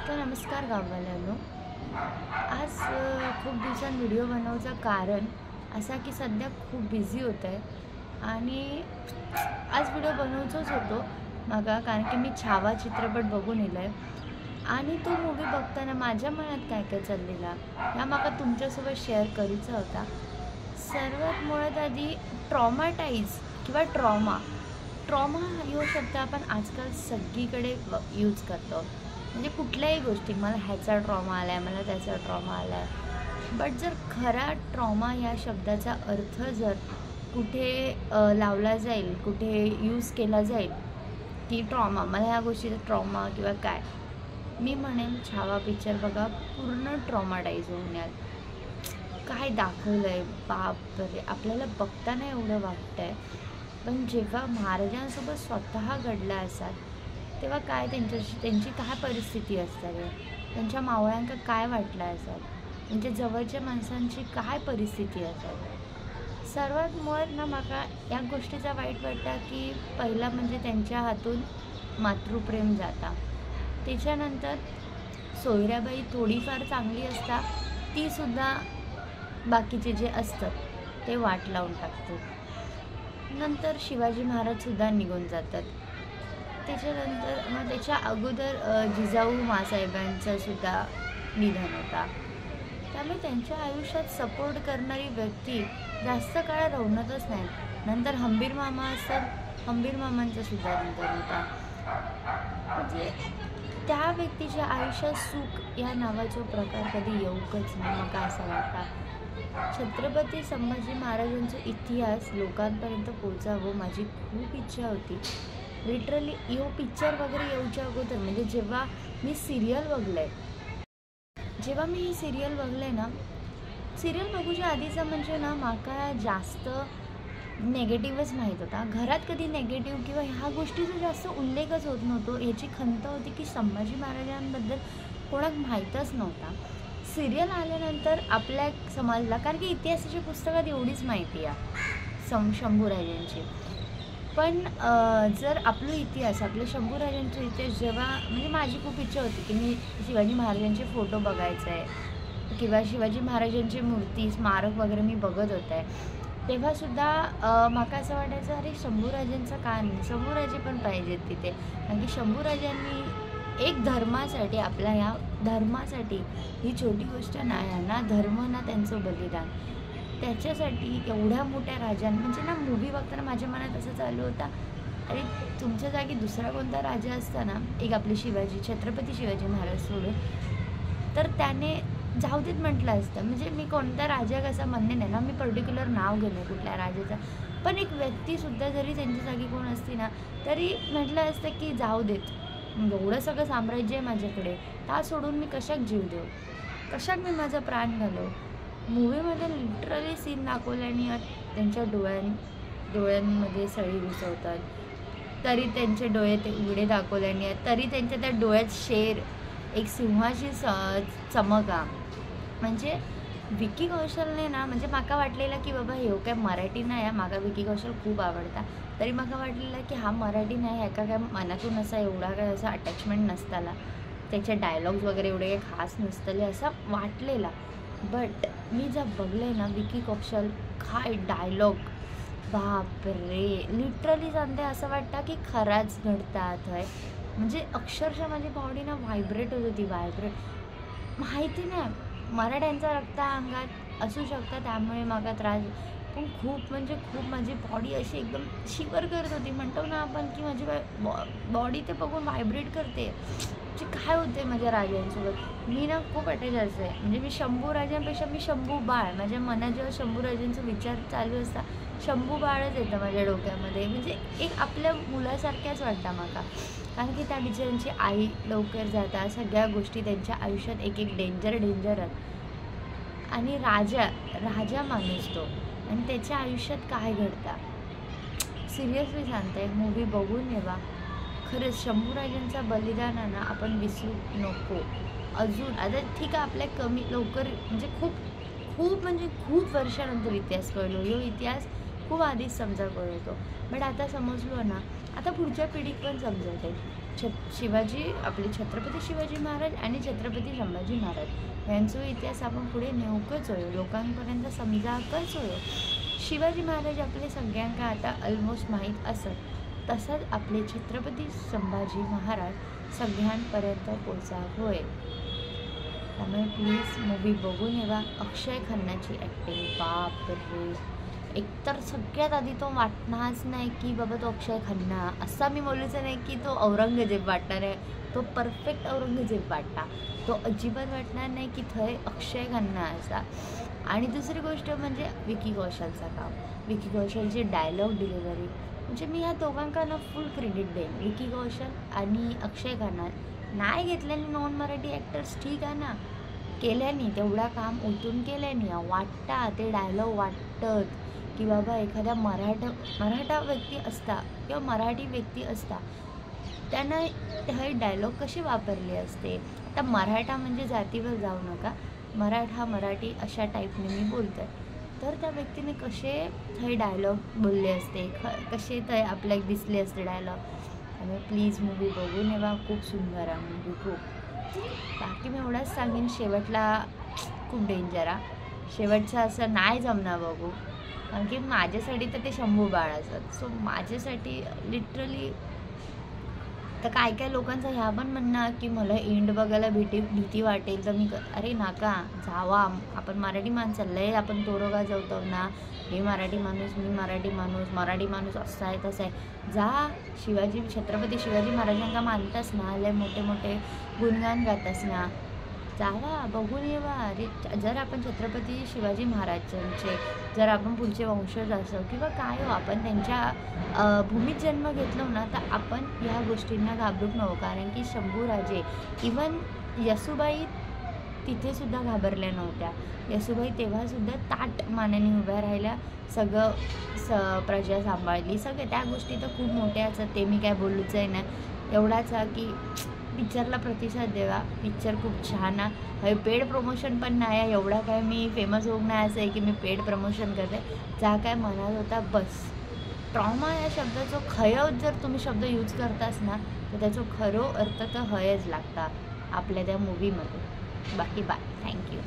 तर नमस्कार गाववाल्यांनो. आज खूप दिवसांनी व्हिडिओ बनवण्याचं कारण असा की सध्या खूप बिझी होत आहे आणि आज व्हिडिओ बनवूचोच होतो मागा, कारण की मी छावा चित्रपट बघून येलो आहे आणि तो मूवी बघताना माझ्या मनात काय काय चाललेला ह्या माका तुमच्यासोबत शेअर करूचा होता. सर्वात मुळात आधी ट्रॉमाटाईज किंवा ट्रॉमा ट्रॉमा ह्यो शब्द आपण आजकाल सगळीकडे यूज करतो. म्हणजे कुठल्याही गोष्टी, मला ह्याचा ट्रॉमा आला आहे, मला त्याचा ट्रॉमा आला आहे. बट जर खरा ट्रॉमा या शब्दाचा अर्थ जर कुठे लावला जाईल, कुठे यूज केला जाईल की ट्रॉमा, मला ह्या गोष्टीचा ट्रॉमा किंवा काय, मी म्हणेन छावा पिक्चर बघा, पूर्ण ट्रॉमाटाईज होऊन याल. काय दाखवलं आहे बापरे, आपल्याला बघताना एवढं वाटतं आहे. पण जेव्हा महाराजांसोबत स्वतः घडला असाल तेव्हा काय त्यांची काय परिस्थिती असताली, त्यांच्या मावळ्यांका काय वाटलं असेल, त्यांच्या जवळच्या माणसांची काय परिस्थिती असेल. सर्वात मुळात ना माका या गोष्टीचा वाईट वाटतं की पहिला म्हणजे त्यांच्या हातून मातृप्रेम जाता. त्याच्यानंतर सोयऱ्याबाई थोडीफार चांगली असता, तीसुद्धा बाकीचे जे असतात ते वाट लावून टाकतात. नंतर शिवाजी महाराजसुद्धा निघून जातात. त्याच्यानंतर मग त्याच्या अगोदर जिजाऊ माँसाहेबांचं सुद्धा निधन होता. त्यामुळे त्यांच्या आयुष्यात सपोर्ट करणारी व्यक्ती जास्त काळ राहूनच नाही. नंतर हंबीर मामा असतात, हंबीर मामांचं सुद्धा निधन होता. म्हणजे त्या व्यक्तीच्या आयुष्यात सुख या नावाचा प्रकार कधी येऊकच नाही. मग असं वाटतं छत्रपती संभाजी महाराजांचा इतिहास लोकांपर्यंत पोहोचावं माझी खूप इच्छा होती. लिटरली यो पिक्चर वगैरे येऊच्या अगोदर, म्हणजे जेव्हा मी सिरियल बघलंय, जेव्हा मी ही सिरियल बघले ना, सिरियल बघूच्या आधीचा म्हणजे ना माका जास्त नेगेटिव्हच माहीत होता. घरात कधी नेगेटिव्ह किंवा ह्या गोष्टीचा जास्त उल्लेखच होत नव्हतो. याची खंत होती की संभाजी महाराजांबद्दल कोणाक माहीतच नव्हता. सिरियल आल्यानंतर आपल्या समजला, कारण की इतिहासाच्या पुस्तकात एवढीच माहिती आहे शंभूराजांची. पण जर आपला इतिहास, आपल्या शंभूराजांचा इतिहास जेव्हा, म्हणजे माझी खूप इच्छा होती की मी शिवाजी महाराजांचे फोटो बघायचं आहे किंवा शिवाजी महाराजांची मूर्ती, स्मारक वगैरे मी बघत होत आहे, तेव्हासुद्धा माका असं वाटायचं अरे शंभूराजांचं का नाही, शंभूराजे पण पाहिजेत तिथे. कारण की शंभूराजांनी एक धर्मासाठी, आपल्या ह्या धर्मासाठी, ही छोटी गोष्ट नाही आहे ना, धर्म ना त्यांचं बलिदान, त्याच्यासाठी एवढ्या मोठ्या राजांना, म्हणजे ना मूवी बघताना माझ्या मनात असं चालू होता, अरे तुमच्या जागी दुसरा कोणता राजा असता ना, एक आपले शिवाजी, छत्रपती शिवाजी महाराज सोडून, तर त्याने जाऊ देत म्हटलं असतं. म्हणजे मी कोणत्या राजा कसा म्हणणे नाही ना, मी पर्टिक्युलर नाव घेणे कुठल्या राजाचं, पण एक व्यक्तीसुद्धा जरी त्यांच्या जागी कोण असती ना, तरी म्हटलं असतं की जाऊ देत, एवढं सगळं साम्राज्य आहे माझ्याकडे, त्या सोडून मी कशाक जीव देऊ, कशाक मी माझा प्राण घालव. मूवीमध्ये लिटरली सीन दाखवल्याने त्यांच्या डोळ्यांमध्ये सळी घुसवतात, तरी त्यांचे डोळे ते उघडे दाखवल्याने, तरी त्यांच्या त्या डोळ्यात शेर, एक सिंहाची चमका. म्हणजे विकी कौशलने ना, म्हणजे माका वाटलेलं की बाबा हे काय मराठी नाही आहे, माका विकी कौशल खूप आवडता, तरी माका वाटलेलं की हा मराठी नाही आहे का, काय मनातून असा एवढा काय असा अटॅचमेंट नसताला, त्याचे डायलॉग्स वगैरे एवढे काही खास नसतले असं वाटलेला. बट मी जर बघले ना विकी कौशल काय डायलॉग, बापरे, लिटरली सांगते असं वाटतं की खराच घडतात आहे. म्हणजे अक्षरशः माझी बॉडी ना व्हायब्रेट होत होती, व्हायब्रेट. माहिती नाही मराठ्यांचा रक्त अंगात असू शकतं त्यामुळे मागा त्रास, पण खूप म्हणजे खूप माझी बॉडी अशी एकदम शिवर करत होती. म्हणतो ना आपण की माझी बॉडी ते बघून व्हायब्रेट करते, म्हणजे काय होते माझ्या राजांसोबत. मी ना खूप अटॅच आहे, म्हणजे मी शंभूराजांपेक्षा मी शंभू बाळ, माझ्या मनात जेव्हा शंभूराजांचा विचार चालू असता, शंभू बाळच येतं माझ्या डोक्यामध्ये. म्हणजे एक आपल्या मुलासारख्याच वाटतं माका, कारण की त्या बिचाऱ्यांची आई लवकर जाता, सगळ्या गोष्टी त्यांच्या आयुष्यात एक एक डेंजर आणि राजा माणूस तो, आणि त्याच्या आयुष्यात काय घडतं. सिरियसली सांगते, मूवी बघून येवा. खरंच शंभूराजांचा बलिदानानं आपण विसरू नको. अजून आता ठीक आहे, आपल्या कमी लवकर, म्हणजे खूप वर्षानंतर इतिहास कळलो. ह्यो इतिहास खूप आधीच समजा कळतो, बट आता समजलो ना, आता पुढच्या पिढीक पण समजते. शिवाजी आपले छत्रपती शिवाजी महाराज आणि छत्रपती संभाजी महाराज यांचा इतिहास आपण पुढे नेऊकच होयो, लोकांपर्यंत समजाकच होयो. शिवाजी महाराज आपले सगळ्यांका आता ऑलमोस्ट माहीत असत, तसंच आपले छत्रपती संभाजी महाराज सगळ्यांपर्यंत पोचाक होय. त्यामुळे प्लीज मूवी बघून येवा. अक्षय खन्नाची ॲक्टिंग बाप रे, एकतर सगळ्यात आधी तो वाटणारच नाही की बाबा तो अक्षय खन्ना, असा मी बोलूचं नाही की तो औरंगजेब वाटणार आहे, तो परफेक्ट औरंगजेब वाटता, तो अजिबात वाटणार नाही की थंय अक्षय खन्ना असा. आणि दुसरी गोष्ट म्हणजे विकी कौशलचं काम, विकी कौशलची डायलॉग डिलिव्हरी, म्हणजे मी ह्या दोघांना फुल क्रेडिट देईन. विकी कौशल आणि अक्षय खन्ना नाही घेतलेले नॉन मराठी ॲक्टर्स ठीक आहे ना, केल्याने तेवढा काम उतरून केल्याने वाटता, ते डायलॉग वाटतात की बाबा एखाद्या मराठा व्यक्ती असता किंवा मराठी व्यक्ती असता त्यांना हे डायलॉग कसे वापरले असते. आता मराठा म्हणजे जातीवर जाऊ नका, मराठी अशा टाईपने मी बोलते, तर त्या व्यक्तीने कसे हे डायलॉग बोलले असते, कसे ते आपल्याला दिसले असते डायलॉग. त्यामुळे प्लीज मूवी बघून येवा, खूप सुंदर आहे मूवी खूप. बाकी मी एवढंच सांगेन, शेवटला खूप डेंजर आहे, शेवटचं असं नाही जमणार बघू, कारण की माझ्यासाठी तर ते शंभू बाळ असत. सो माझ्यासाठी लिटरली तर काय लोकांचं ह्या पण म्हणणं की मला एंड बघायला भीती वाटेल, तर मी अरे नाका जावा, आपण मराठी माणसं लय आपण तोरोगा जावतो ना, हे मराठी माणूस मी मराठी माणूस असं आहे तसं आहे. जा छत्रपती शिवाजी महाराजांना मानतास ना, लय मोठे गुणगान गातास ना, जावा बघून येवा. अरे जर आपण छत्रपती शिवाजी महाराजांचे जर आपण पुढचे वंशज असो किंवा काय हो, आपण त्यांच्या भूमीत जन्म घेतलो ना, तर आपण ह्या गोष्टींना घाबरूक नको. कारण की शंभूराजे इवन येसूबाई तिथेसुद्धा घाबरल्या नव्हत्या. येसूबाई तेव्हासुद्धा ताट मानेने उभ्या राहिल्या, सगळं प्रजा सांभाळली, सगळे त्या गोष्टी तर खूप मोठ्या असतात, ते मी काय बोलूच आहे ना. एवढाच आहे की पिक्चरला प्रतिसाद द्यावा, पिक्चर खूप छान आहे. हे पेड प्रमोशन पण नाही आहे, एवढा काय मी फेमस होऊ नाही असं आहे की मी पेड प्रमोशन करते. जा काय मनात होता बस. ट्रॉमा या शब्दाचा खरं जर तुम्ही शब्द यूज करतास ना, तर त्याचा खरो अर्थ तर हयच लागता आपल्या त्या मूवीमध्ये. बाकी बाय, थँक्यू.